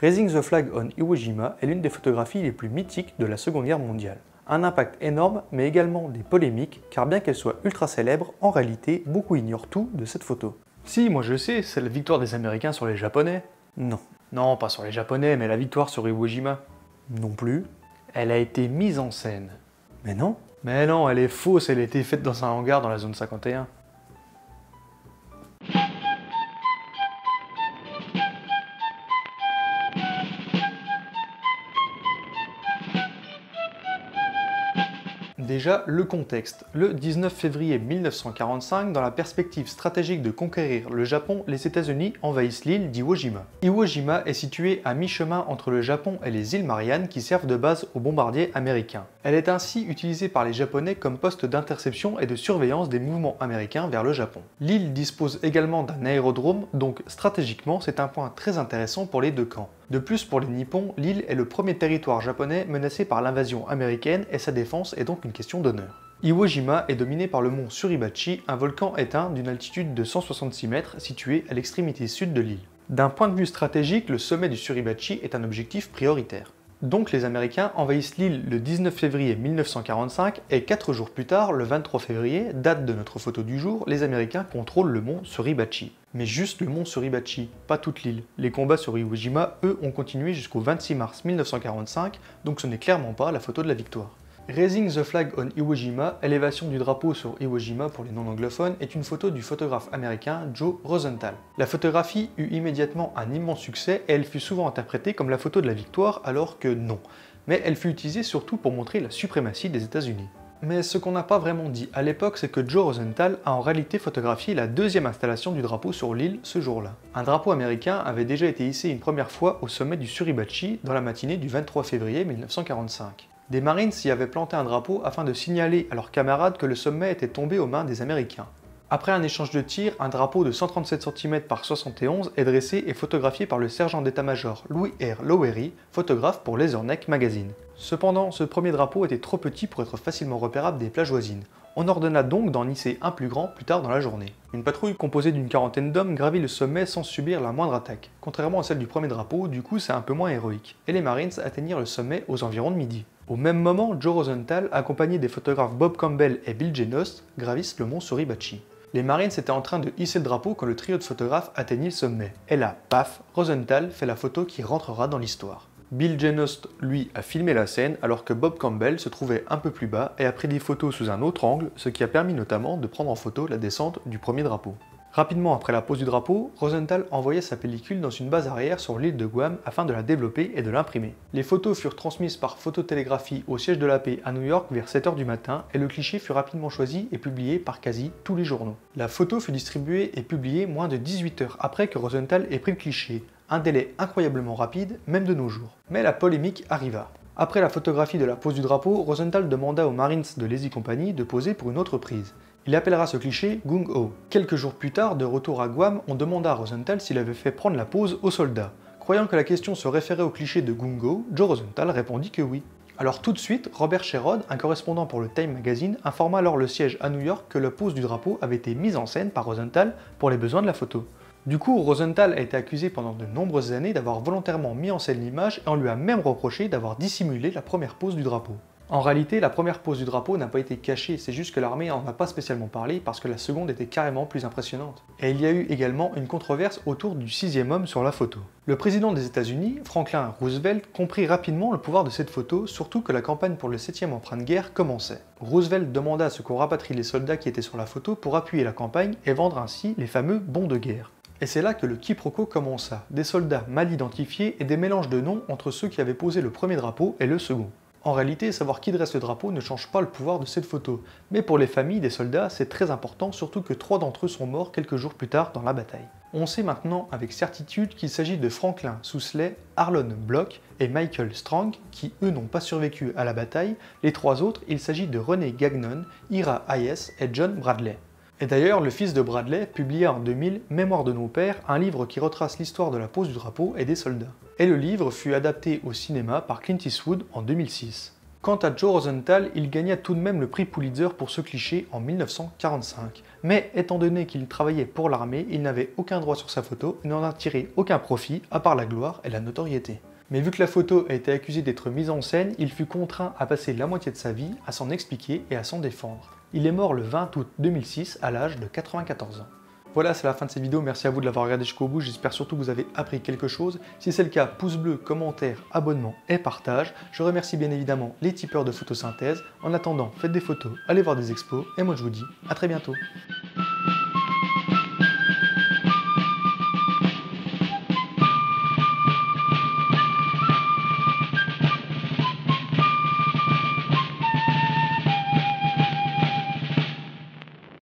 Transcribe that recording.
Raising the Flag on Iwo Jima est l'une des photographies les plus mythiques de la Seconde Guerre mondiale. Un impact énorme, mais également des polémiques, car bien qu'elle soit ultra célèbre, en réalité, beaucoup ignorent tout de cette photo. Si, moi je sais, c'est la victoire des Américains sur les Japonais. Non. Non, pas sur les Japonais, mais la victoire sur Iwo Jima. Non plus. Elle a été mise en scène. Mais non. Mais non, elle est fausse, elle a été faite dans un hangar dans la zone 51. Déjà, le contexte. Le 19 février 1945, dans la perspective stratégique de conquérir le Japon, les États-Unis envahissent l'île d'Iwo Jima. Iwo Jima est située à mi-chemin entre le Japon et les îles Mariannes qui servent de base aux bombardiers américains. Elle est ainsi utilisée par les Japonais comme poste d'interception et de surveillance des mouvements américains vers le Japon. L'île dispose également d'un aérodrome, donc stratégiquement c'est un point très intéressant pour les deux camps. De plus, pour les Nippons, l'île est le premier territoire japonais menacé par l'invasion américaine et sa défense est donc une question d'honneur. Iwo Jima est dominé par le mont Suribachi, un volcan éteint d'une altitude de 166 mètres situé à l'extrémité sud de l'île. D'un point de vue stratégique, le sommet du Suribachi est un objectif prioritaire. Donc les Américains envahissent l'île le 19 février 1945 et 4 jours plus tard, le 23 février, date de notre photo du jour, les Américains contrôlent le mont Suribachi. Mais juste le mont Suribachi, pas toute l'île. Les combats sur Iwo Jima, eux, ont continué jusqu'au 26 mars 1945, donc ce n'est clairement pas la photo de la victoire. Raising the Flag on Iwo Jima, élévation du drapeau sur Iwo Jima pour les non-anglophones, est une photo du photographe américain Joe Rosenthal. La photographie eut immédiatement un immense succès et elle fut souvent interprétée comme la photo de la victoire alors que non. Mais elle fut utilisée surtout pour montrer la suprématie des États-Unis. Mais ce qu'on n'a pas vraiment dit à l'époque, c'est que Joe Rosenthal a en réalité photographié la deuxième installation du drapeau sur l'île ce jour-là. Un drapeau américain avait déjà été hissé une première fois au sommet du Suribachi dans la matinée du 23 février 1945. Des Marines y avaient planté un drapeau afin de signaler à leurs camarades que le sommet était tombé aux mains des Américains. Après un échange de tirs, un drapeau de 137 cm par 71 est dressé et photographié par le sergent d'état-major Louis R. Lowery, photographe pour Leatherneck Magazine. Cependant, ce premier drapeau était trop petit pour être facilement repérable des plages voisines. On ordonna donc d'en hisser un plus grand plus tard dans la journée. Une patrouille composée d'une quarantaine d'hommes gravit le sommet sans subir la moindre attaque. Contrairement à celle du premier drapeau, du coup c'est un peu moins héroïque. Et les Marines atteignirent le sommet aux environs de midi. Au même moment, Joe Rosenthal, accompagné des photographes Bob Campbell et Bill Genost, gravissent le mont Suribachi. Les Marines étaient en train de hisser le drapeau quand le trio de photographes atteignit le sommet. Et là, paf, Rosenthal fait la photo qui rentrera dans l'histoire. Bill Genost, lui, a filmé la scène alors que Bob Campbell se trouvait un peu plus bas et a pris des photos sous un autre angle, ce qui a permis notamment de prendre en photo la descente du premier drapeau. Rapidement après la pose du drapeau, Rosenthal envoya sa pellicule dans une base arrière sur l'île de Guam afin de la développer et de l'imprimer. Les photos furent transmises par phototélégraphie au siège de la paix à New York vers 7 h du matin et le cliché fut rapidement choisi et publié par quasi tous les journaux. La photo fut distribuée et publiée moins de 18 heures après que Rosenthal ait pris le cliché, un délai incroyablement rapide, même de nos jours. Mais la polémique arriva. Après la photographie de la pose du drapeau, Rosenthal demanda aux Marines de l'Easy Company de poser pour une autre prise. Il appellera ce cliché Gung Ho. Quelques jours plus tard, de retour à Guam, on demanda à Rosenthal s'il avait fait prendre la pose aux soldats. Croyant que la question se référait au cliché de Gung Ho, Joe Rosenthal répondit que oui. Alors tout de suite, Robert Sherrod, un correspondant pour le Time Magazine, informa alors le siège à New York que la pose du drapeau avait été mise en scène par Rosenthal pour les besoins de la photo. Du coup, Rosenthal a été accusé pendant de nombreuses années d'avoir volontairement mis en scène l'image et on lui a même reproché d'avoir dissimulé la première pose du drapeau. En réalité, la première pose du drapeau n'a pas été cachée, c'est juste que l'armée en a pas spécialement parlé parce que la seconde était carrément plus impressionnante. Et il y a eu également une controverse autour du sixième homme sur la photo. Le président des États-Unis, Franklin Roosevelt, comprit rapidement le pouvoir de cette photo, surtout que la campagne pour le 7e emprunt de guerre commençait. Roosevelt demanda à ce qu'on rapatrie les soldats qui étaient sur la photo pour appuyer la campagne et vendre ainsi les fameux bons de guerre. Et c'est là que le quiproquo commença, des soldats mal identifiés et des mélanges de noms entre ceux qui avaient posé le premier drapeau et le second. En réalité, savoir qui dresse le drapeau ne change pas le pouvoir de cette photo, mais pour les familles des soldats, c'est très important, surtout que 3 d'entre eux sont morts quelques jours plus tard dans la bataille. On sait maintenant avec certitude qu'il s'agit de Franklin Sousley, Arlon Bloch et Michael Strang, qui eux n'ont pas survécu à la bataille. Les 3 autres, il s'agit de René Gagnon, Ira Hayes et John Bradley. Et d'ailleurs, le fils de Bradley publia en 2000 Mémoire de nos pères, un livre qui retrace l'histoire de la pose du drapeau et des soldats. Et le livre fut adapté au cinéma par Clint Eastwood en 2006. Quant à Joe Rosenthal, il gagna tout de même le prix Pulitzer pour ce cliché en 1945. Mais étant donné qu'il travaillait pour l'armée, il n'avait aucun droit sur sa photo et n'en a tiré aucun profit, à part la gloire et la notoriété. Mais vu que la photo a été accusée d'être mise en scène, il fut contraint à passer la moitié de sa vie à s'en expliquer et à s'en défendre. Il est mort le 20 août 2006 à l'âge de 94 ans. Voilà, c'est la fin de cette vidéo, merci à vous de l'avoir regardé jusqu'au bout, j'espère surtout que vous avez appris quelque chose. Si c'est le cas, pouce bleu, commentaire, abonnement et partage. Je remercie bien évidemment les tipeurs de photosynthèse. En attendant, faites des photos, allez voir des expos, et moi je vous dis à très bientôt.